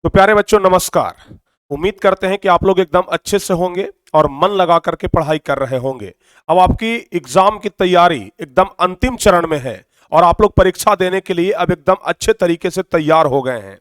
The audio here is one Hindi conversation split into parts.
तो प्यारे बच्चों नमस्कार। उम्मीद करते हैं कि आप लोग एकदम अच्छे से होंगे और मन लगा करके पढ़ाई कर रहे होंगे। अब आपकी एग्जाम की तैयारी एकदम अंतिम चरण में है और आप लोग परीक्षा देने के लिए अब एकदम अच्छे तरीके से तैयार हो गए हैं।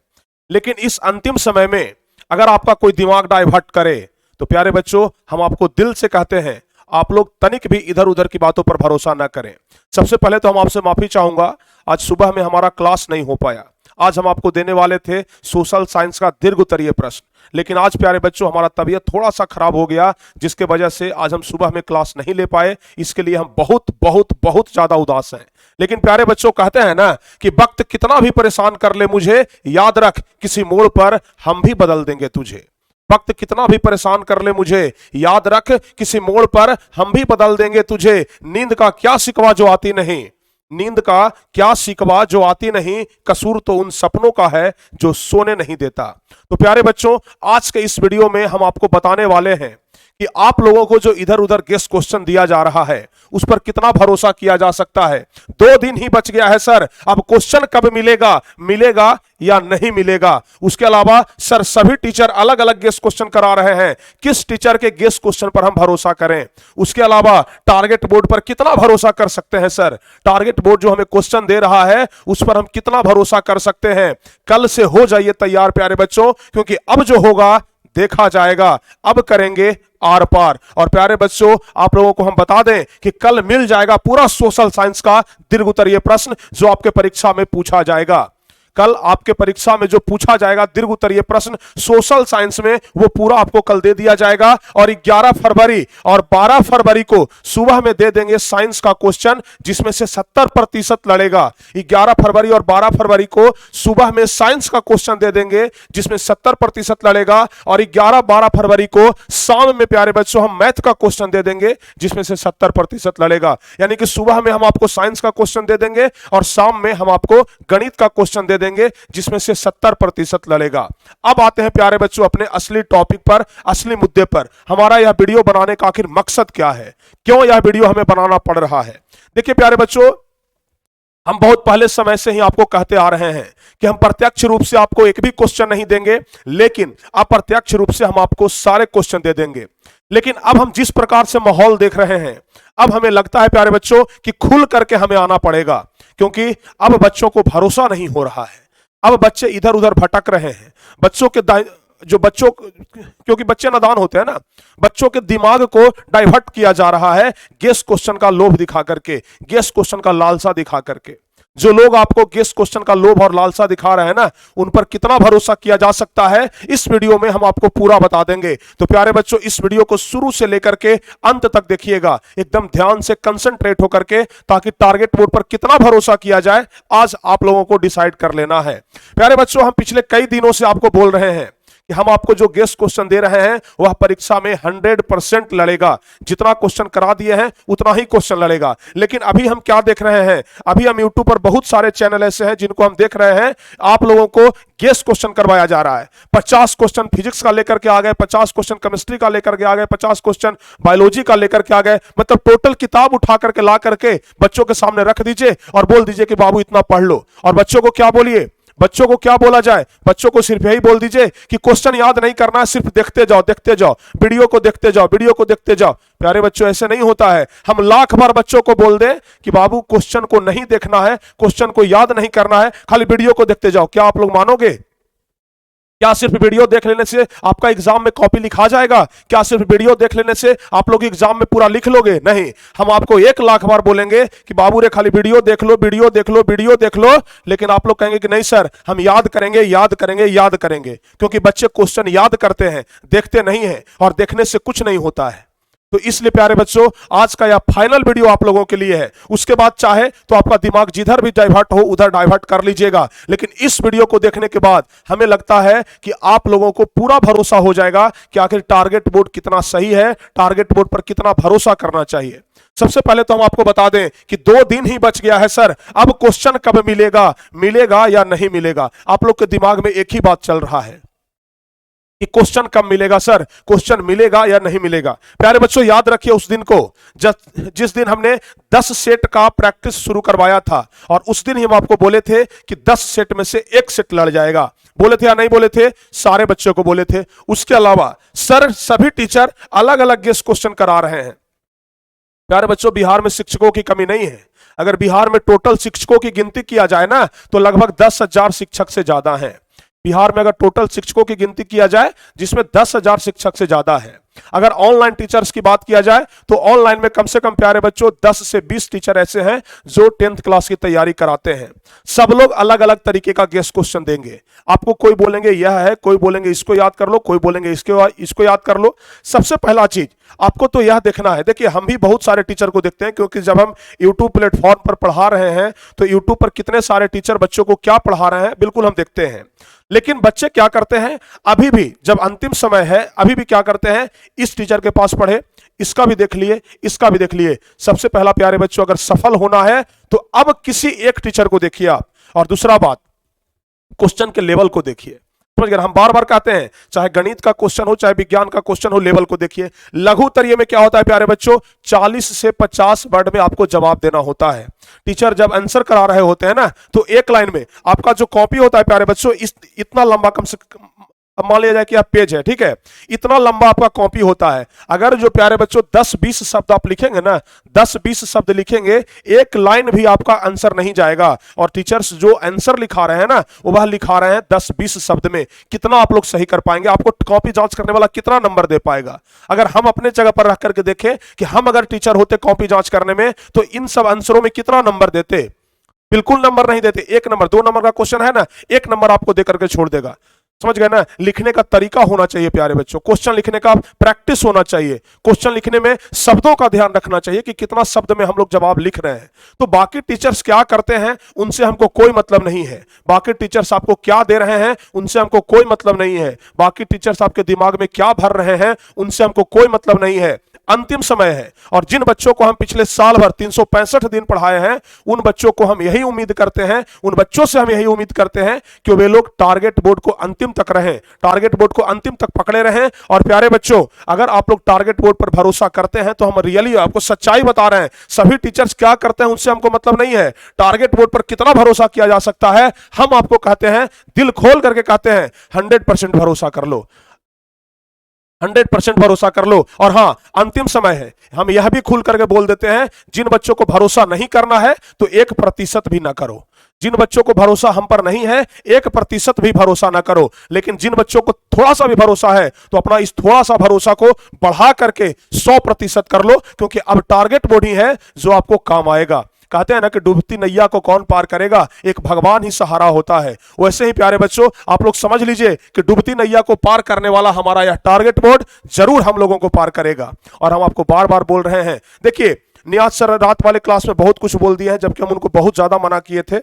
लेकिन इस अंतिम समय में अगर आपका कोई दिमाग डाइवर्ट करे तो प्यारे बच्चों हम आपको दिल से कहते हैं आप लोग तनिक भी इधर उधर की बातों पर भरोसा न करें। सबसे पहले तो हम आपसे माफी चाहूंगा, आज सुबह में हमारा क्लास नहीं हो पाया। आज हम आपको देने वाले थे सोशल साइंस का दीर्घ उत्तरीय प्रश्न, लेकिन आज प्यारे बच्चों हमारा तबीयत थोड़ा सा खराब हो गया, जिसके वजह से आज हम सुबह में क्लास नहीं ले पाए। इसके लिए हम बहुत बहुत बहुत ज्यादा उदास हैं। लेकिन प्यारे बच्चों कहते हैं ना कि वक्त कितना भी परेशान कर ले मुझे, याद रख किसी मोड़ पर हम भी बदल देंगे तुझे। वक्त कितना भी परेशान कर ले मुझे, याद रख किसी मोड़ पर हम भी बदल देंगे तुझे। नींद का क्या शिकवा जो आती नहीं, नींद का क्या शिकवा जो आती नहीं, कसूर तो उन सपनों का है जो सोने नहीं देता। तो प्यारे बच्चों आज के इस वीडियो में हम आपको बताने वाले हैं कि आप लोगों को जो इधर उधर गेस्ट क्वेश्चन दिया जा रहा है उस पर कितना भरोसा किया जा सकता है। 2 दिन ही बच गया है सर, अब क्वेश्चन कब मिलेगा, मिलेगा या नहीं मिलेगा। उसके अलावा सर सभी टीचर अलग अलग गेस्ट क्वेश्चन करा रहे हैं, किस टीचर के गेस्ट क्वेश्चन पर हम भरोसा करें। उसके अलावा टारगेट बोर्ड पर कितना भरोसा कर सकते हैं सर, टारगेट बोर्ड जो हमें क्वेश्चन दे रहा है उस पर हम कितना भरोसा कर सकते हैं। कल से हो जाइए तैयार प्यारे बच्चों, क्योंकि अब जो होगा देखा जाएगा, अब करेंगे आर पार। और प्यारे बच्चों आप लोगों को हम बता दें कि कल मिल जाएगा पूरा सोशल साइंस का दीर्घ उत्तरीय प्रश्न जो आपके परीक्षा में पूछा जाएगा। कल आपके परीक्षा में जो पूछा जाएगा दीर्घ उत्तरीय प्रश्न सोशल साइंस में, वो पूरा आपको कल दे दिया जाएगा। और 11 फरवरी और 12 फरवरी को सुबह में दे देंगे साइंस का क्वेश्चन, जिसमें से 70% लड़ेगा। 11 फरवरी और 12 फरवरी को सुबह में साइंस का क्वेश्चन दे देंगे जिसमें 70% लड़ेगा। और 11-12 फरवरी को शाम में प्यारे बच्चों हम मैथ का क्वेश्चन दे देंगे जिसमें से 70% लड़ेगा। यानी कि सुबह में हम आपको साइंस का क्वेश्चन दे देंगे और शाम में हम आपको गणित का क्वेश्चन दे देंगे जिसमें से 70% लड़ेगा। अब आते हैं प्यारे बच्चों अपने असली टॉपिक पर, असली मुद्दे पर। हमारा यह वीडियो बनाने का आखिर मकसद क्या है, क्यों यह वीडियो हमें बनाना पड़ रहा है। देखिए प्यारे बच्चों, हम बहुत पहले समय से ही आपको कहते आ रहे हैं कि हम प्रत्यक्ष रूप से आपको एक भी क्वेश्चन नहीं देंगे, लेकिन अप्रत्यक्ष रूप से हम आपको सारे क्वेश्चन दे देंगे। लेकिन अब हम जिस प्रकार से माहौल देख रहे हैं, अब हमें लगता है प्यारे बच्चों कि खुल करके हमें आना पड़ेगा, क्योंकि अब बच्चों को भरोसा नहीं हो रहा है। अब बच्चे इधर उधर भटक रहे हैं। बच्चों के क्योंकि बच्चे नादान होते हैं ना, बच्चों के दिमाग को डाइवर्ट किया जा रहा है गेस क्वेश्चन का लोभ दिखा करके, गेस क्वेश्चन का लालसा दिखा करके। जो लोग आपको गेस क्वेश्चन का लोभ और लालसा दिखा रहे हैं ना, उन पर कितना भरोसा किया जा सकता है इस वीडियो में हम आपको पूरा बता देंगे। तो प्यारे बच्चों इस वीडियो को शुरू से लेकर के अंत तक देखिएगा, एकदम ध्यान से कंसंट्रेट होकर के, ताकि टारगेट बोर्ड पर कितना भरोसा किया जाए आज आप लोगों को डिसाइड कर लेना है। प्यारे बच्चों हम पिछले कई दिनों से आपको बोल रहे हैं कि हम आपको जो गेस्ट क्वेश्चन दे रहे हैं वह परीक्षा में 100% लड़ेगा। जितना क्वेश्चन करा दिए हैं उतना ही क्वेश्चन लड़ेगा। लेकिन अभी हम क्या देख रहे हैं, अभी हम यूट्यूब पर बहुत सारे चैनल ऐसे हैं जिनको हम देख रहे हैं आप लोगों को गेस्ट क्वेश्चन करवाया जा रहा है। 50 क्वेश्चन फिजिक्स का लेकर के आ गए, 50 क्वेश्चन केमिस्ट्री का लेकर के आ गए, 50 क्वेश्चन बायोलॉजी का लेकर के आ गए। मतलब टोटल किताब उठा करके ला करके बच्चों के सामने रख दीजिए और बोल दीजिए कि बाबू इतना पढ़ लो। और बच्चों को क्या बोलिए, बच्चों को क्या बोला जाए, बच्चों को सिर्फ यही बोल दीजिए कि क्वेश्चन याद नहीं करना है, सिर्फ देखते जाओ देखते जाओ, वीडियो को देखते जाओ वीडियो को देखते जाओ। प्यारे बच्चों ऐसे नहीं होता है। हम लाख बार बच्चों को बोल दें कि बाबू क्वेश्चन को नहीं देखना है, क्वेश्चन को याद नहीं करना है, खाली वीडियो को देखते जाओ, क्या आप लोग मानोगे? क्या सिर्फ वीडियो देख लेने से आपका एग्जाम में कॉपी लिखा जाएगा? क्या सिर्फ वीडियो देख लेने से आप लोग एग्जाम में पूरा लिख लोगे? नहीं, हम आपको 1 लाख बार बोलेंगे कि बाबू रे खाली वीडियो देख लो वीडियो देख लो वीडियो देख लो, लेकिन आप लोग कहेंगे कि नहीं सर हम याद करेंगे याद करेंगे याद करेंगे। क्योंकि बच्चे क्वेश्चन याद करते हैं, देखते नहीं है, और देखने से कुछ नहीं होता है। तो इसलिए प्यारे बच्चों आज का यह फाइनल वीडियो आप लोगों के लिए है। उसके बाद चाहे तो आपका दिमाग जिधर भी डाइवर्ट हो उधर डाइवर्ट कर लीजिएगा, लेकिन इस वीडियो को देखने के बाद हमें लगता है कि आप लोगों को पूरा भरोसा हो जाएगा कि आखिर टारगेट बोर्ड कितना सही है, टारगेट बोर्ड पर कितना भरोसा करना चाहिए। सबसे पहले तो हम आपको बता दें कि 2 दिन ही बच गया है सर, अब क्वेश्चन कब मिलेगा, मिलेगा या नहीं मिलेगा। आप लोग के दिमाग में एक ही बात चल रहा है, कि क्वेश्चन कब मिलेगा सर, क्वेश्चन मिलेगा या नहीं मिलेगा। प्यारे बच्चों याद रखिए उस दिन को, जिस दिन हमने 10 सेट का प्रैक्टिस शुरू करवाया था, और उस दिन ही हम आपको बोले थे कि 10 सेट में से एक सेट लड़ जाएगा। बोले थे या नहीं बोले थे? सारे बच्चों को बोले थे। उसके अलावा सर सभी टीचर अलग अलग गेस्ट क्वेश्चन करा रहे हैं। प्यारे बच्चों बिहार में शिक्षकों की कमी नहीं है। अगर बिहार में टोटल शिक्षकों की गिनती किया जाए ना तो लगभग 10,000 शिक्षक से ज्यादा है। बिहार में अगर टोटल शिक्षकों की गिनती किया जाए जिसमें 10,000 शिक्षक से ज्यादा है। अगर ऑनलाइन टीचर्स की बात किया जाए तो ऑनलाइन में कम से कम प्यारे बच्चों 10 से 20 टीचर ऐसे हैं जो 10th क्लास की तैयारी कराते हैं। सब लोग अलग अलग तरीके का गेस्ट क्वेश्चन देंगे आपको। कोई बोलेंगे यह है, कोई बोलेंगे इसको याद कर लो, कोई बोलेंगे इसको याद कर लो। सबसे पहला चीज आपको तो यह देखना है, देखिए हम भी बहुत सारे टीचर को देखते हैं क्योंकि जब हम यूट्यूब प्लेटफॉर्म पर पढ़ा रहे हैं तो यूट्यूब पर कितने सारे टीचर बच्चों को क्या पढ़ा रहे हैं बिल्कुल हम देखते हैं। लेकिन बच्चे क्या करते हैं, अभी भी जब अंतिम समय है अभी भी क्या करते हैं, इस टीचर के पास पढ़े, इसका भी देख लिए, इसका भी देख लिए। सबसे पहला प्यारे बच्चों अगर सफल होना है तो अब किसी एक टीचर को देखिए आप, और दूसरा बात क्वेश्चन के लेवल को देखिए। समझ गए? हम बार बार कहते हैं चाहे गणित का क्वेश्चन हो चाहे विज्ञान का क्वेश्चन हो, लेवल को देखिए। लघु उत्तरीय में क्या होता है प्यारे बच्चों, 40 से 50 वर्ड में आपको जवाब देना होता है। टीचर जब आंसर करा रहे होते हैं ना तो एक लाइन में आपका जो कॉपी होता है प्यारे बच्चों इतना लंबा, कम से कम अब मान लिया जाए कि आप पेज है, ठीक है, इतना लंबा आपका कॉपी होता है। अगर जो प्यारे बच्चों 10-20 शब्द आप लिखेंगे ना, 10-20 शब्द लिखेंगे, एक लाइन भी आपका आंसर नहीं जाएगा। और टीचर्स जो आंसर लिखा रहे हैं ना वो वह लिखा रहे हैं 10-20 शब्द में। कितना आप लोग सही कर पाएंगे? आपको कॉपी जांच करने वाला कितना नंबर दे पाएगा? अगर हम अपने जगह पर रख करके देखें कि हम अगर टीचर होते कॉपी जांच करने में तो इन सब आंसरों में कितना नंबर देते? बिल्कुल नंबर नहीं देते। 1 नंबर 2 नंबर का क्वेश्चन है ना, 1 नंबर आपको देकर के छोड़ देगा। समझ गए ना? लिखने का तरीका होना चाहिए प्यारे बच्चों, क्वेश्चन लिखने का प्रैक्टिस होना चाहिए। क्वेश्चन लिखने में शब्दों का ध्यान रखना चाहिए कि कितना शब्द में हम लोग जवाब लिख रहे हैं। तो बाकी टीचर्स क्या करते हैं उनसे हमको कोई मतलब नहीं है। बाकी टीचर्स आपको क्या दे रहे हैं उनसे हमको कोई मतलब नहीं है। बाकी टीचर्स आपके दिमाग में क्या भर रहे हैं उनसे हमको कोई मतलब नहीं है। अंतिम समय है और जिन बच्चों को हम पिछले साल भर 365 दिन पढ़ाए हैं उन बच्चों को हम यही उम्मीद करते हैं, उन बच्चों से हम यही उम्मीद करते हैं कि वे लोग टारगेट बोर्ड को अंतिम तक रहें, टारगेट बोर्ड को अंतिम तक पकड़े रहें। और प्यारे बच्चों अगर आप लोग टारगेट बोर्ड पर भरोसा करते हैं तो हम रियली आपको सच्चाई बता रहे हैं, सभी टीचर्स क्या करते हैं उनसे हमको मतलब नहीं है। टारगेट बोर्ड पर कितना भरोसा किया जा सकता है हम आपको कहते हैं, दिल खोल करके कहते हैं 100% भरोसा कर लो, 100% भरोसा कर लो। और हां अंतिम समय है, हम यह भी खुल करके बोल देते हैं जिन बच्चों को भरोसा नहीं करना है तो 1% भी ना करो। जिन बच्चों को भरोसा हम पर नहीं है 1% भी भरोसा ना करो। लेकिन जिन बच्चों को थोड़ा सा भी भरोसा है तो अपना इस थोड़ा सा भरोसा को बढ़ा करके 100% कर लो, क्योंकि अब टारगेट बोर्ड ही है जो आपको काम आएगा। कहते हैं ना कि डूबती नैया को कौन पार करेगा, एक भगवान ही सहारा होता है। वैसे ही प्यारे बच्चों आप लोग समझ लीजिए कि डूबती नैया को पार करने वाला हमारा यह टारगेट बोर्ड जरूर हम लोगों को पार करेगा। और हम आपको बार बार बोल रहे हैं, देखिए नियाज सर रात वाले क्लास में बहुत कुछ बोल दिए हैं जबकि हम उनको बहुत ज्यादा मना किए थे।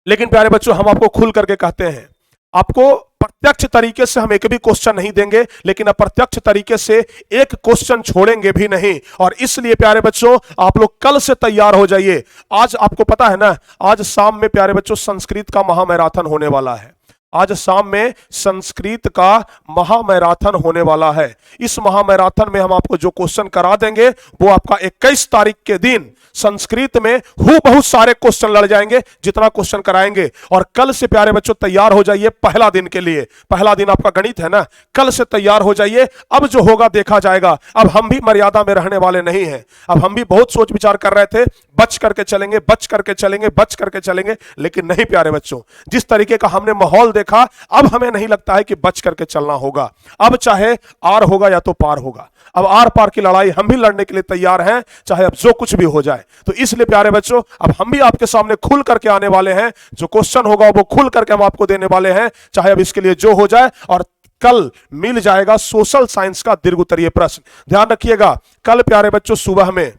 लेकिन प्यारे बच्चों हम आपको खुल करके कहते हैं, आपको प्रत्यक्ष तरीके से हम एक भी क्वेश्चन नहीं देंगे लेकिन अप्रत्यक्ष तरीके से एक क्वेश्चन छोड़ेंगे भी नहीं। और इसलिए प्यारे बच्चों आप लोग कल से तैयार हो जाइए। आज आपको पता है ना, आज शाम में प्यारे बच्चों संस्कृत का महामैराथन होने वाला है। आज शाम में संस्कृत का महामैराथन होने वाला है। इस महामैराथन में हम आपको जो क्वेश्चन करा देंगे वो आपका 21 तारीख के दिन संस्कृत में बहुत सारे क्वेश्चन लड़ जाएंगे जितना क्वेश्चन कराएंगे। और कल से प्यारे बच्चों तैयार हो जाइए पहला दिन के लिए। पहला दिन आपका गणित है ना, कल से तैयार हो जाइए। अब जो होगा देखा जाएगा। अब हम भी मर्यादा में रहने वाले नहीं हैं। अब हम भी बहुत सोच विचार कर रहे थे, बच करके चलेंगे, बच करके चलेंगे, बच करके चलेंगे, लेकिन नहीं प्यारे बच्चों, जिस तरीके का हमने माहौल देखा अब हमें नहीं लगता है कि बच करके चलना होगा। अब चाहे आर होगा या तो पार होगा। अब आर पार की लड़ाई हम भी लड़ने के लिए तैयार हैं, चाहे अब जो कुछ भी हो जाए। तो इसलिए प्यारे बच्चों अब हम भी आपके सामने खुल करके आने वाले हैं। जो क्वेश्चन होगा वो खुल करके हम आपको देने वाले हैं, चाहे अब इसके लिए जो हो जाए। और कल मिल जाएगा सोशल साइंस का दीर्घ उत्तरीय प्रश्न। ध्यान रखिएगा कल प्यारे बच्चों सुबह में,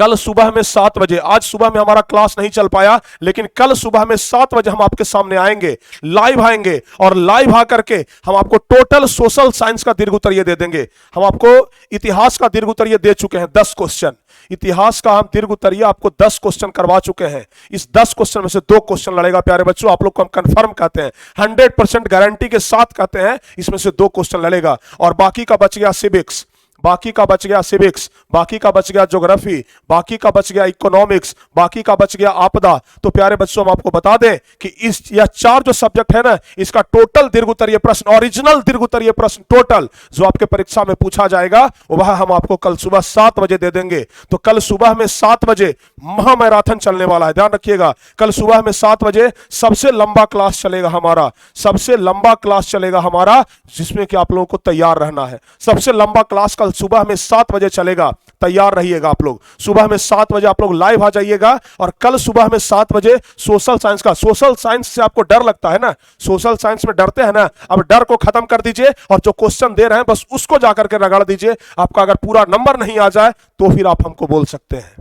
कल सुबह में 7 बजे, आज सुबह में हमारा क्लास नहीं चल पाया, लेकिन कल सुबह में 7 बजे हम आपके सामने आएंगे, लाइव आएंगे, और लाइव आकर के हम आपको टोटल सोशल साइंस का दीर्घ उत्तरीय दे देंगे। हम आपको इतिहास का दीर्घ उत्तरीय दे चुके हैं 10 क्वेश्चन, इतिहास का हम दीर्घ उत्तरीय आपको 10 क्वेश्चन करवा चुके हैं। इस 10 क्वेश्चन में से 2 क्वेश्चन लड़ेगा प्यारे बच्चों, आप लोग को हम कंफर्म कहते हैं, 100% गारंटी के साथ कहते हैं, इसमें से 2 क्वेश्चन लड़ेगा। और बाकी का बच गया सिविक्स, बाकी का बच गया सिविक्स, बाकी का बच गया ज्योग्राफी, बाकी का बच गया इकोनॉमिक्स, बाकी का बच गया आपदा। तो प्यारे बच्चों हम आपको बता दें कि इस यह 4 जो सब्जेक्ट है ना, इसका टोटल दीर्घ उत्तरीय प्रश्न, ओरिजिनल दीर्घ उत्तरीय प्रश्न टोटल जो आपके परीक्षा में पूछा जाएगा, वह हम आपको कल सुबह 7 बजे दे देंगे। तो कल सुबह में 7 बजे महामैराथन चलने वाला है, ध्यान रखिएगा। कल सुबह में 7 बजे सबसे लंबा क्लास चलेगा हमारा, सबसे लंबा क्लास चलेगा हमारा, जिसमें कि आप लोगों को तैयार रहना है। सबसे लंबा क्लास कल सुबह में 7 बजे चलेगा, तैयार रहिएगा आप लोग। सुबह में 7 बजे आप लोग लाइव आ जाइएगा। और कल सुबह में 7 बजे सोशल साइंस का, सोशल साइंस से आपको डर लगता है ना, सोशल साइंस में डरते हैं ना, अब डर को खत्म कर दीजिए और जो क्वेश्चन दे रहे हैं बस उसको जाकर के रगड़ दीजिए। आपका अगर पूरा नंबर नहीं आ जाए तो फिर आप हमको बोल सकते हैं,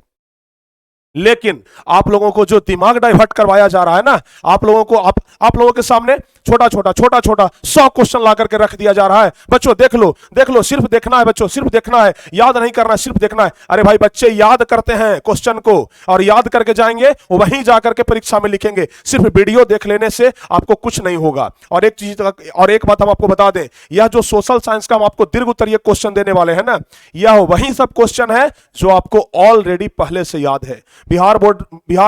लेकिन आप लोगों को जो दिमाग डाइवर्ट करवाया जा रहा है ना, आप लोगों को आप लोगों के सामने छोटा छोटा 100 क्वेश्चन ला करके रख दिया जा रहा है। बच्चों देख लो, सिर्फ देखना है बच्चों, सिर्फ देखना है, याद नहीं करना है, सिर्फ देखना है। अरे भाई बच्चे याद करते हैं क्वेश्चन को और याद करके जाएंगे, वहीं जाकर के परीक्षा में लिखेंगे। सिर्फ वीडियो देख लेने से आपको कुछ नहीं होगा। और एक बात हम आपको बता दें, यह जो सोशल साइंस का हम आपको दीर्घ उत्तरीय क्वेश्चन देने वाले हैं ना, यह वही सब क्वेश्चन है जो आपको ऑलरेडी पहले से याद है। बिहार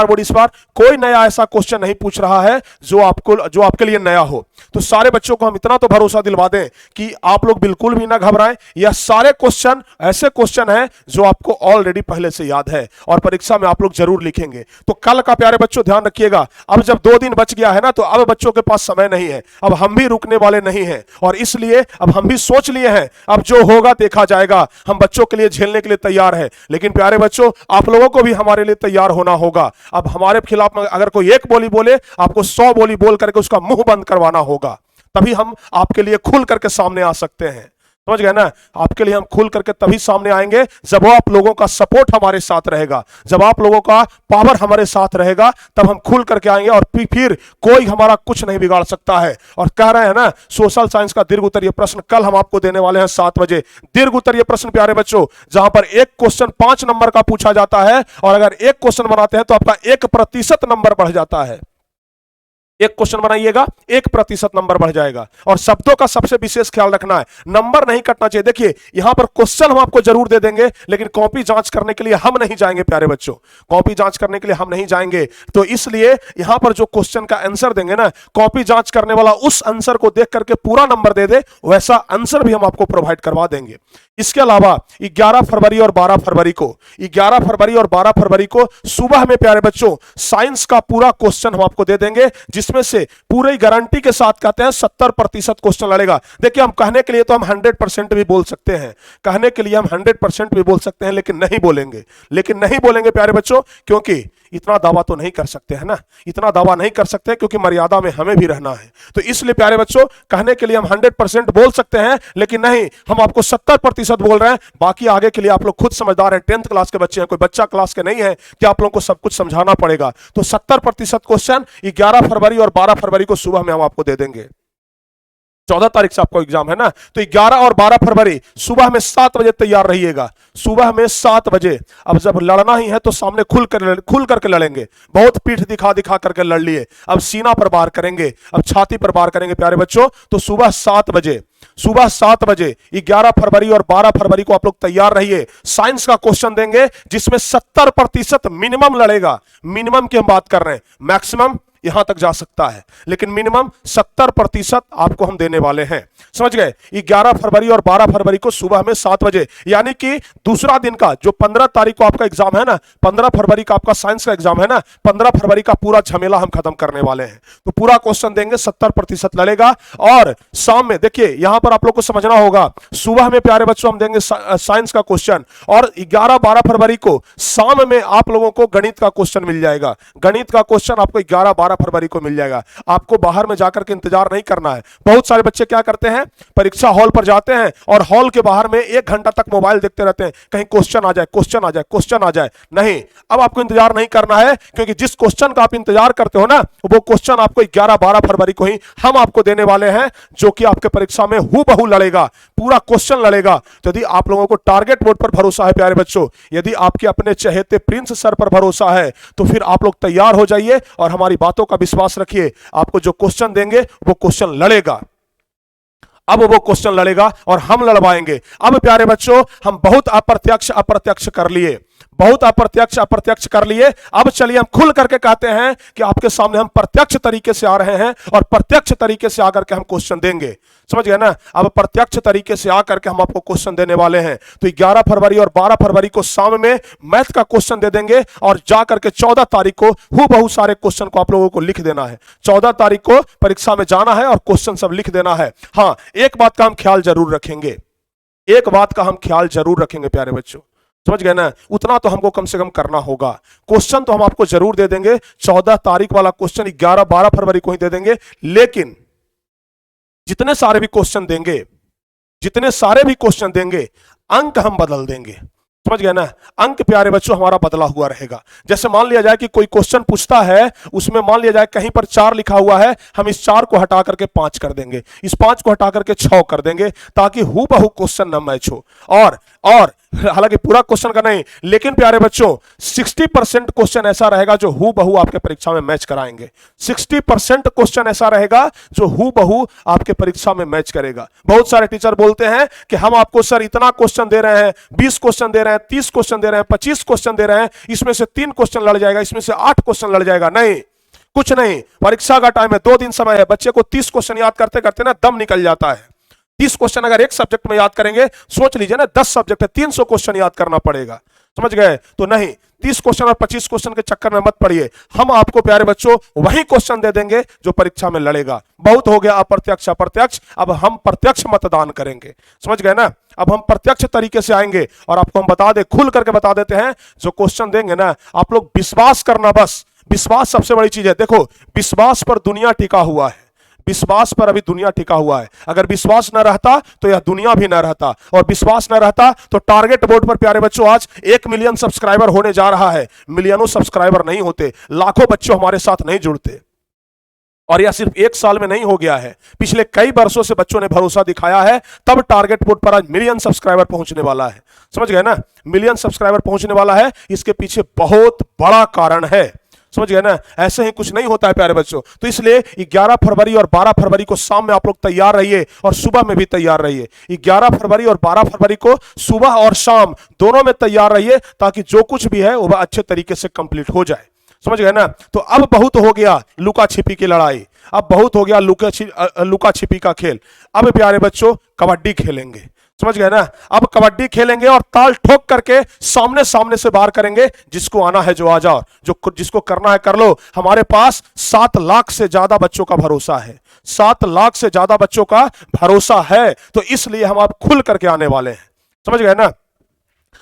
बोर्ड इस बार कोई नया ऐसा क्वेश्चन नहीं पूछ रहा है जो आपके लिए नया हो। तो सारे बच्चों को हम इतना तो भरोसा दिलवा दें कि आप लोग बिल्कुल भी ना घबराएं, यह सारे क्वेश्चन ऐसे क्वेश्चन हैं जो आपको ऑलरेडी पहले से याद है और परीक्षा में आप लोग जरूर लिखेंगे। तो कल का प्यारे बच्चों ध्यान रखिएगा, अब जब 2 दिन बच गया है ना, तो अब बच्चों के पास समय नहीं है, अब हम भी रुकने वाले नहीं हैं, और इसलिए अब हम भी सोच लिए हैं, अब जो होगा देखा जाएगा। हम बच्चों के लिए झेलने के लिए तैयार है, लेकिन प्यारे बच्चों आप लोगों को भी हमारे लिए तैयार होना होगा। अब हमारे खिलाफ अगर कोई एक बोली बोले, आपको 100 बोली बोल करके उसका मुंह बंद करवाना होगा, तभी हम आपके लिए खुल करके सामने आ सकते हैं। समझ गए ना? आपके लिए हम खुल करके तभी सामने आएंगे जब आप लोगों का सपोर्ट हमारे साथ रहेगा, जब आप लोगों का पावर हमारे साथ रहेगा, तब हम खुल करके आएंगे और फिर कोई हमारा कुछ नहीं बिगाड़ सकता है। और कह रहे हैं ना, सोशल साइंस का दीर्घ उत्तरीय प्रश्न कल हम आपको देने वाले हैं 7 बजे। दीर्घ उत्तरीय प्रश्न प्यारे बच्चों, जहां पर एक क्वेश्चन 5 नंबर का पूछा जाता है, और अगर एक क्वेश्चन बनाते हैं तो आपका 1% नंबर बढ़ जाता है। एक क्वेश्चन बनाइएगा 1% नंबर बढ़ जाएगा। और शब्दों का सबसे विशेष ख्याल रखना है, नंबर नहीं कटना चाहिए। देखिए यहां पर क्वेश्चन हम आपको जरूर दे देंगे, लेकिन कॉपी जांच करने के लिए हम नहीं जाएंगे प्यारे बच्चों, कॉपी जांच करने के लिए हम नहीं जाएंगे। तो इसलिए यहां पर जो क्वेश्चन का आंसर देंगे ना, कॉपी जांच करने वाला उस आंसर को देख करके पूरा नंबर दे दे, वैसा आंसर भी हम आपको प्रोवाइड करवा देंगे। इसके अलावा 11 फरवरी और 12 फरवरी को 11 फरवरी और 12 फरवरी को सुबह में प्यारे बच्चों साइंस का पूरा क्वेश्चन हम आपको दे देंगे, जिसमें से पूरी गारंटी के साथ कहते हैं 70% क्वेश्चन लड़ेगा। देखिए हम कहने के लिए तो हम 100% भी बोल सकते हैं, कहने के लिए हम 100% भी बोल सकते हैं, लेकिन नहीं बोलेंगे प्यारे बच्चों, क्योंकि इतना दावा तो नहीं कर सकते हैं ना, इतना दावा नहीं कर सकते, क्योंकि मर्यादा में हमें भी रहना है। तो इसलिए प्यारे बच्चों कहने के लिए हम 100% बोल सकते हैं, लेकिन नहीं, हम आपको 70% बोल रहे हैं। बाकी आगे के लिए आप लोग खुद समझदार हैं, 10th क्लास के बच्चे हैं, कोई बच्चा क्लास के नहीं है कि आप लोगों को सब कुछ समझाना पड़ेगा। तो 70% क्वेश्चन 11 फरवरी और 12 फरवरी को सुबह में हम आपको दे देंगे। 14 तारीख से आपका एग्जाम है ना, तो 11 और 12 फरवरी सुबह में 7 बजे तैयार रहिएगा, सुबह में 7 बजे। अब जब लड़ना ही है तो सामने खुल करके लड़ेंगे, बहुत पीठ दिखा करके लड़ लिए, अब सीना पर वार करेंगे, अब छाती पर वार करेंगे प्यारे बच्चों। तो सुबह 7 बजे 11 फरवरी और 12 फरवरी को आप लोग तैयार रहिए। साइंस का क्वेश्चन देंगे जिसमें 70% मिनिमम लड़ेगा। मिनिमम की हम बात कर रहे हैं, मैक्सिमम यहां तक जा सकता है, लेकिन मिनिमम 70% आपको हम देने वाले हैं। समझ गए? 11 फरवरी और 12 फरवरी को सुबह में 7 बजे, यानी कि दूसरा दिन का जो 15 तारीख को आपका एग्जाम है ना, 15 फरवरी का आपका साइंस का एग्जाम है ना, 15 फरवरी का पूरा झमेला हम खत्म करने वाले हैं। तो पूरा क्वेश्चन देंगे, 70% लड़ेगा। और शाम में देखिए यहां पर आप लोग को समझना होगा, सुबह में प्यारे बच्चों हम देंगे साइंस का क्वेश्चन, और 11-12 फरवरी को शाम में आप लोगों को गणित का क्वेश्चन मिल जाएगा। गणित का क्वेश्चन आपको 11-12 12 फरवरी को मिल जाएगा। आपको बाहर में जाकर के इंतजार नहीं करना है। बहुत सारे बच्चे क्या करते हैं, परीक्षा हॉल पर जाते हैं और हॉल के बाहर में 1 घंटा तक मोबाइल देखते रहते हैं, कहीं क्वेश्चन आ जाए, क्वेश्चन आ जाए, क्वेश्चन आ जाए। नहीं, अब आपको इंतजार नहीं करना है, क्योंकि जिस क्वेश्चन का आप इंतजार करते हो ना, वो क्वेश्चन आपको 11-12 फरवरी को ही हम आपको देने वाले हैं, जो कि आपके परीक्षा में हूबहू लड़ेगा, पूरा क्वेश्चन लड़ेगा। तो यदि आप लोगों को टारगेट बोर्ड पर भरोसा है प्यारे बच्चों, यदि आपके अपने चहेते प्रिंस सर पर भरोसा है, तो फिर आप लोग तैयार हो जाइए और हमारी बातों का विश्वास रखिए। आपको जो क्वेश्चन देंगे वो क्वेश्चन लड़ेगा, अब वो क्वेश्चन लड़ेगा और हम लड़वाएंगे। अब प्यारे बच्चों, हम बहुत अप्रत्यक्ष कर लिए, बहुत अप्रत्यक्ष कर लिए। अब चलिए हम खुल करके कहते हैं कि आपके सामने हम प्रत्यक्ष तरीके से आ रहे हैं और प्रत्यक्ष तरीके से आकर के हम क्वेश्चन देंगे। समझ गए ना? अब प्रत्यक्ष तरीके से आकर के हम आपको क्वेश्चन देने वाले हैं। तो 11 फरवरी और 12 फरवरी को शाम में मैथ का क्वेश्चन दे देंगे और जाकर के 14 तारीख को हूबहू सारे क्वेश्चन को आप लोगों को लिख देना है। 14 तारीख को परीक्षा में जाना है और क्वेश्चन सब लिख देना है। हाँ, एक बात का हम ख्याल जरूर रखेंगे, एक बात का हम ख्याल जरूर रखेंगे प्यारे बच्चों, समझ गए ना? उतना तो हमको कम से कम करना होगा। क्वेश्चन तो हम आपको जरूर दे देंगे, 14 तारीख वाला क्वेश्चन 11-12 फरवरी को ही दे देंगे, लेकिन जितने सारे भी क्वेश्चन देंगे, जितने सारे भी क्वेश्चन देंगे, अंक हम बदल देंगे। समझ गए ना? अंक प्यारे बच्चों हमारा बदला हुआ रहेगा। जैसे मान लिया जाए कि कोई क्वेश्चन पूछता है, उसमें मान लिया जाए कहीं पर 4 लिखा हुआ है, हम इस 4 को हटा करके 5 कर देंगे, इस 5 को हटा करके 6 कर देंगे, ताकि हूबहू क्वेश्चन न मैच हो। और हालांकि पूरा क्वेश्चन का नहीं, लेकिन प्यारे बच्चों 60% क्वेश्चन ऐसा रहेगा जो हूबहू आपके परीक्षा में मैच कराएंगे। 60% क्वेश्चन ऐसा रहेगा जो हूबहू आपके परीक्षा में मैच करेगा। बहुत सारे टीचर बोलते हैं कि हम आपको सर इतना क्वेश्चन दे रहे हैं, 20 क्वेश्चन दे रहे हैं, 30 क्वेश्चन दे रहे हैं, 25 क्वेश्चन दे रहे हैं, इसमें से 3 क्वेश्चन लड़ जाएगा, इसमें से 8 क्वेश्चन लड़ जाएगा। नहीं, कुछ नहीं, परीक्षा का टाइम है, 2 दिन समय है। बच्चे को 30 क्वेश्चन याद करते करते ना दम निकल जाता है। 30 क्वेश्चन अगर एक सब्जेक्ट में याद करेंगे, सोच लीजिए ना 10 सब्जेक्ट है, 300 क्वेश्चन याद करना पड़ेगा। समझ गए? तो नहीं, 30 क्वेश्चन और 25 क्वेश्चन के चक्कर में मत पड़िए। हम आपको प्यारे बच्चों वही क्वेश्चन दे देंगे जो परीक्षा में लड़ेगा। बहुत हो गया अप्रत्यक्ष, अब हम प्रत्यक्ष मतदान करेंगे। समझ गए ना? अब हम प्रत्यक्ष तरीके से आएंगे और आपको हम बता दे, खुल करके बता देते हैं, जो क्वेश्चन देंगे ना, आप लोग विश्वास करना, बस विश्वास सबसे बड़ी चीज है। देखो, विश्वास पर दुनिया टिका हुआ है, विश्वास पर अभी दुनिया टिका हुआ है। अगर विश्वास न रहता तो यह दुनिया भी न रहता, और विश्वास न रहता तो टारगेट बोर्ड पर प्यारे बच्चों आज 1 मिलियन सब्सक्राइबर होने जा रहा है। मिलियनों सब्सक्राइबर नहीं होते, लाखों बच्चों हमारे साथ नहीं जुड़ते। और यह सिर्फ 1 साल में नहीं हो गया है, पिछले कई वर्षों से बच्चों ने भरोसा दिखाया है, तब टारगेट बोर्ड पर आज मिलियन सब्सक्राइबर पहुंचने वाला है। समझ गए ना? मिलियन सब्सक्राइबर पहुंचने वाला है, इसके पीछे बहुत बड़ा कारण है। समझ गए ना? ऐसे ही कुछ नहीं होता है प्यारे बच्चों। तो इसलिए 11 फरवरी और 12 फरवरी को शाम में आप लोग तैयार रहिए और सुबह में भी तैयार रहिए। 11 फरवरी और 12 फरवरी को सुबह और शाम दोनों में तैयार रहिए, ताकि जो कुछ भी है वो अच्छे तरीके से कंप्लीट हो जाए। समझ गए ना? तो अब बहुत हो गया लुका छिपी की लड़ाई, अब बहुत हो गया लुका छिपी का खेल। अब प्यारे बच्चों कबड्डी खेलेंगे। समझ गए ना? अब कबड्डी खेलेंगे और ताल ठोक करके सामने सामने से बाहर करेंगे। जिसको आना है जो आ जाओ, जो जिसको करना है कर लो। हमारे पास 7 लाख से ज्यादा बच्चों का भरोसा है, 7 लाख से ज्यादा बच्चों का भरोसा है, तो इसलिए हम आप खुल करके आने वाले हैं। समझ गए ना?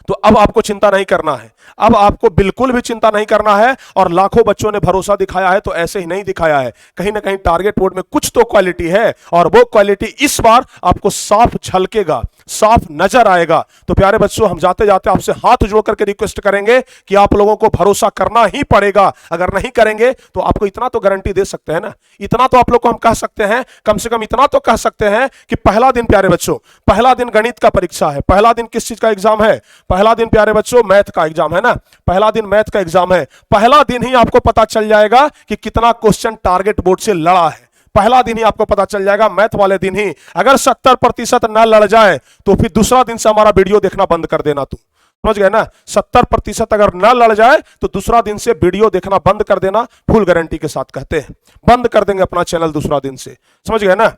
तो अब आपको चिंता नहीं करना है, अब आपको बिल्कुल भी चिंता नहीं करना है। और लाखों बच्चों ने भरोसा दिखाया है, तो ऐसे ही नहीं दिखाया है, कहीं ना कहीं टारगेट बोर्ड में कुछ तो क्वालिटी है, और वो क्वालिटी इस बार आपको साफ झलकेगा, साफ नजर आएगा। तो प्यारे बच्चों, हम जाते जाते आपसे हाथ जोड़ करके रिक्वेस्ट करेंगे कि आप लोगों को भरोसा करना ही पड़ेगा। अगर नहीं करेंगे तो आपको इतना तो गारंटी दे सकते हैं ना, इतना तो आप लोग को हम कह सकते हैं, कम से कम इतना तो कह सकते हैं कि पहला दिन प्यारे बच्चों, पहला दिन गणित का परीक्षा है। पहला दिन किस चीज का एग्जाम है? पहला दिन प्यारे बच्चों मैथ का एग्जाम है ना, पहला दिन मैथ का एग्जाम है। पहला दिन ही आपको पता चल जाएगा कि कितना क्वेश्चन टारगेट बोर्ड से लड़ा है। पहला दिन ही आपको पता चल जाएगा, मैथ वाले दिन ही। अगर 70% ना लड़ जाए तो फिर दूसरा दिन से हमारा वीडियो देखना बंद कर देना तुम। समझ गए ना? 70% अगर ना लड़ जाए तो दूसरा दिन से वीडियो देखना बंद कर देना, फुल गारंटी के साथ कहते हैं। बंद कर देंगे अपना चैनल दूसरा दिन से। समझ गए ना?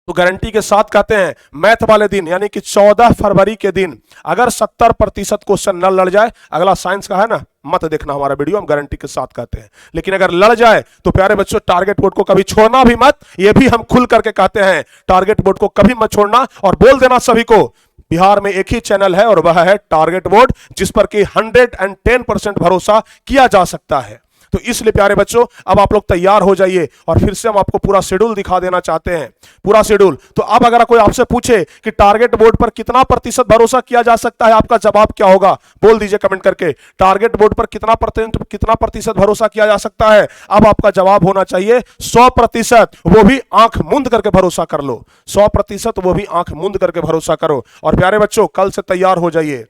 तो गारंटी के साथ कहते हैं, मैथ वाले दिन यानी कि 14 फरवरी के दिन अगर 70% क्वेश्चन न लड़ जाए, अगला साइंस का है ना, मत देखना हमारा वीडियो, हम गारंटी के साथ कहते हैं। लेकिन अगर लड़ जाए तो प्यारे बच्चों टारगेट बोर्ड को कभी छोड़ना भी मत, ये भी हम खुल करके कहते हैं। टारगेट बोर्ड को कभी मत छोड़ना, और बोल देना सभी को, बिहार में एक ही चैनल है और वह है टारगेट बोर्ड, जिस पर कि 110% भरोसा किया जा सकता है। तो इसलिए प्यारे बच्चों अब आप लोग तैयार हो जाइए और फिर से हम आपको पूरा शेड्यूल दिखा देना चाहते हैं, पूरा शेड्यूल। तो अब अगर कोई आपसे पूछे कि टारगेट बोर्ड पर कितना प्रतिशत भरोसा किया जा सकता है, आपका जवाब क्या होगा? बोल दीजिए कमेंट करके, टारगेट बोर्ड पर कितना प्रतिशत भरोसा किया जा सकता है? अब आपका जवाब होना चाहिए 100%, वो भी आंख मूंद करके भरोसा कर लो, 100%, वो भी आंख मूंद करके भरोसा करो। और प्यारे बच्चों कल से तैयार हो जाइए,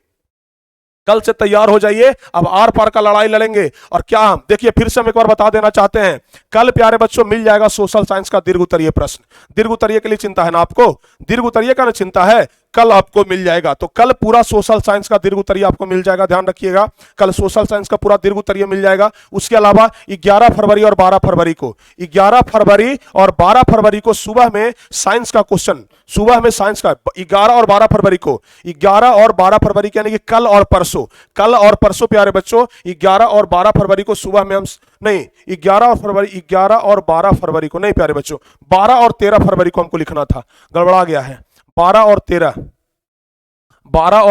कल से तैयार हो जाइए, अब आर पार का लड़ाई लड़ेंगे। और क्या देखिए फिर से हम एक बार बता देना चाहते हैं, कल प्यारे बच्चों मिल जाएगा सोशल साइंस का दीर्घ उत्तरीय प्रश्न। दीर्घ उत्तरीय के लिए चिंता है ना आपको? दीर्घ उत्तरीय का ना चिंता है, कल आपको मिल जाएगा। तो कल पूरा सोशल साइंस का दीर्घ उत्तरीय आपको मिल जाएगा, ध्यान रखिएगा, कल सोशल साइंस का पूरा दीर्घ उत्तरीय मिल जाएगा। उसके अलावा 11 फरवरी और 12 फरवरी को, 11 फरवरी और 12 फरवरी को सुबह में साइंस का क्वेश्चन, सुबह में साइंस का 11 और 12 फरवरी को, 11 और 12 फरवरी यानी कि कल और परसों, कल और परसों प्यारे बच्चों 11 और 12 फरवरी को सुबह में हम नहीं 11 और फरवरी 11 और 12 फरवरी को नहीं प्यारे बच्चों 12 और 13 फरवरी को हमको लिखना था, गड़बड़ा गया है। 12 और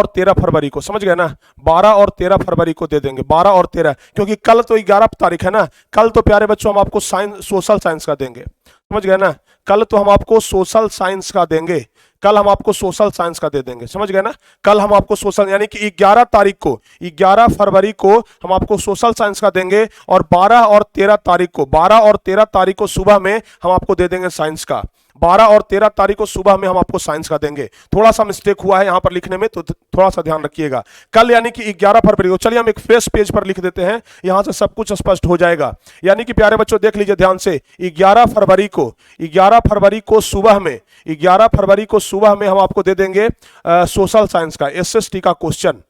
13 फरवरी को, समझ गए ना? 12 और 13 फरवरी को दे देंगे, 12 और 13, क्योंकि कल तो 11 तारीख है ना, कल तो प्यारे बच्चों हम आपको सोशल साइंस का देंगे, समझ गए ना? कल तो हम आपको सोशल साइंस का देंगे, कल हम आपको सोशल साइंस का दे देंगे, समझ गए ना? कल हम आपको सोशल यानी कि 11 तारीख को, 11 फरवरी को हम आपको सोशल साइंस का देंगे और 12 और 13 तारीख को, 12 और 13 तारीख को सुबह में हम आपको दे देंगे साइंस का, 12 और 13 तारीख को सुबह में हम आपको साइंस का देंगे। थोड़ा सा मिस्टेक हुआ है यहां पर लिखने में, तो थोड़ा सा ध्यान रखिएगा। कल यानी कि 11 फरवरी को, चलिए हम एक फ्रेश पेज पर लिख देते हैं, यहां से सब कुछ स्पष्ट हो जाएगा। यानी कि प्यारे बच्चों देख लीजिए ध्यान से, 11 फरवरी को, 11 फरवरी को सुबह में, 11 फरवरी को सुबह में हम आपको दे देंगे सोशल साइंस का एसएसटी का क्वेश्चन।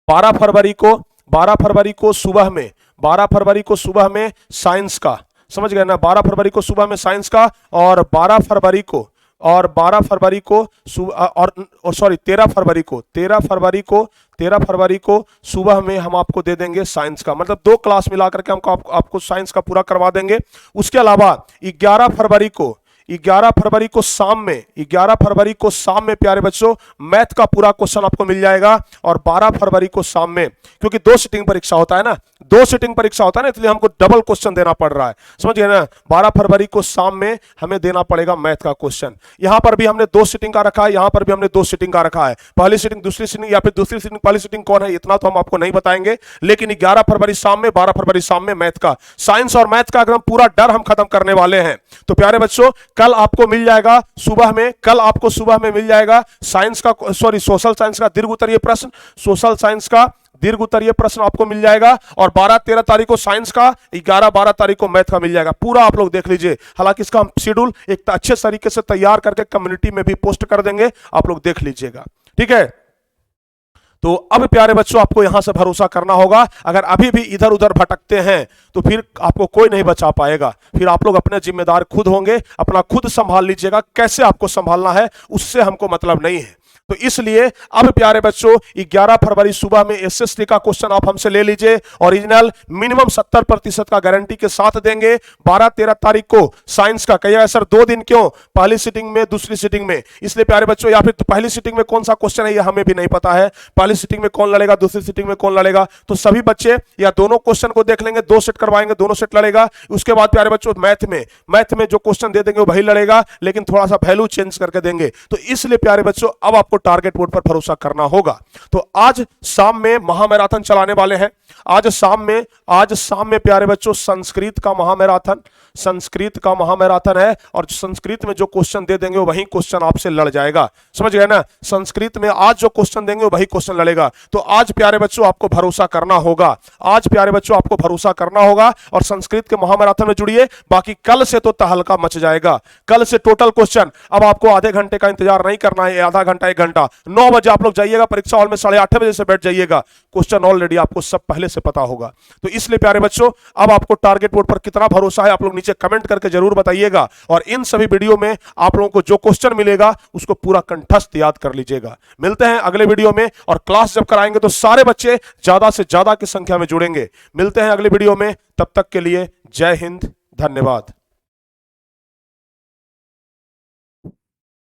12 फरवरी को, 12 फरवरी को सुबह में, 12 फरवरी को सुबह में साइंस का, समझ गए ना? 12 फरवरी को सुबह में साइंस का, और 12 फरवरी को, और 12 फरवरी को और सॉरी 13 फरवरी को, 13 फरवरी को, 13 फरवरी को सुबह में हम आपको दे देंगे साइंस का। मतलब 2 क्लास मिलाकर के हमको आपको साइंस का पूरा करवा देंगे। उसके अलावा 11 फरवरी को, 11 फरवरी को शाम में, 11 फरवरी को शाम में प्यारे बच्चों मैथ का पूरा क्वेश्चन आपको मिल जाएगा। और 12 फरवरी को शाम में, क्योंकि 2 सिटिंग परीक्षा होता है ना, 2 सिटिंग परीक्षा होता है ना, इसलिए हमको डबल क्वेश्चन देना पड़ रहा है, समझ गए ना? 12 फरवरी को शाम में हमें देना पड़ेगा मैथ का क्वेश्चन। यहां पर भी हमने 2 सिटिंग का रखा है, यहां पर भी हमने 2 सिटिंग का रखा है, पहली सिटिंग दूसरी सिटिंग, या फिर दूसरी सिटिंग पहली सिटिंग कौन है इतना तो हम आपको नहीं बताएंगे, लेकिन 11 फरवरी शाम में, 12 फरवरी शाम में मैथ का, साइंस और मैथ का एकदम पूरा डर हम खत्म करने वाले हैं। तो प्यारे बच्चों कल आपको मिल जाएगा सुबह में, कल आपको सुबह में मिल जाएगा साइंस का, सॉरी सोशल साइंस का दीर्घ उत्तरीय प्रश्न, सोशल साइंस का दीर्घ उत्तरीय प्रश्न आपको मिल जाएगा। और 12-13 तारीख को साइंस का, 11-12 तारीख को मैथ का मिल जाएगा। पूरा आप लोग देख लीजिए। हालांकि इसका हम शेड्यूल एक अच्छे तरीके से तैयार करके कम्युनिटी में भी पोस्ट कर देंगे, आप लोग देख लीजिएगा, ठीक है? तो अब प्यारे बच्चों आपको यहां से भरोसा करना होगा। अगर अभी भी इधर उधर भटकते हैं तो फिर आपको कोई नहीं बचा पाएगा, फिर आप लोग अपने जिम्मेदार खुद होंगे, अपना खुद संभाल लीजिएगा। कैसे आपको संभालना है उससे हमको मतलब नहीं है। तो इसलिए अब प्यारे बच्चों 11 फरवरी सुबह में एसएसटी का क्वेश्चन आप हमसे ले लीजिए, ओरिजिनल मिनिमम 70% का गारंटी के साथ देंगे। 12-13 तारीख को साइंस का, कहिएगा सर 2 दिन क्यों, पहली सिटिंग में दूसरी सिटिंग में, इसलिए प्यारे बच्चों, या फिर तो पहली सिटिंग में कौन सा क्वेश्चन है ये हमें भी नहीं पता है, पहली सिटिंग में कौन लड़ेगा, दूसरी सिटिंग में कौन लड़ेगा, तो सभी बच्चे या दोनों क्वेश्चन को देख लेंगे, 2 सेट करवाएंगे, दोनों सेट लड़ेगा। उसके बाद प्यारे बच्चों मैथ में जो क्वेश्चन दे देंगे वही लड़ेगा, लेकिन थोड़ा सा वैल्यू चेंज करके देंगे। तो इसलिए प्यारे बच्चों अब आपको टारगेट बोर्ड पर भरोसा करना होगा। तो आज शाम में महामैराथन चलाने वाले हैं। आज शाम में प्यारे बच्चों संस्कृत का महामैराथन है, और संस्कृत में जो क्वेश्चन दे देंगे वही क्वेश्चन आपसे लड़ जाएगा, समझ गए ना? संस्कृत में आज जो क्वेश्चन देंगे वही क्वेश्चन लड़ेगा। तो आज प्यारे बच्चों आपको भरोसा करना होगा, आज प्यारे बच्चों आपको भरोसा करना होगा और संस्कृत के महामैराथन में जुड़िए। बाकी कल से तो तहलका मच जाएगा, कल से टोटल क्वेश्चन। अब आपको आधे घंटे का इंतजार नहीं करना है, आधा घंटा 1 घंटा, 9 बजे आप लोग जाइएगा परीक्षा हॉल में, 8:30 बजे से बैठ जाइएगा। क्वेश्चन ऑलरेडी आपको सब पहले से पता होगा। तो इसलिए प्यारे बच्चों अब आपको टारगेट बोर्ड पर कितना भरोसा है आप लोग नीचे कमेंट करके जरूर बताइएगा। और इन सभी वीडियो में आप लोगों को जो क्वेश्चन मिलेगा उसको पूरा कंठस्थ याद कर लीजिएगा। मिलते हैं अगले वीडियो में, और क्लास जब कराएंगे तो सारे बच्चे ज्यादा से ज्यादा की संख्या में जुड़ेंगे। मिलते हैं अगले वीडियो में, तब तक के लिए जय हिंद, धन्यवाद।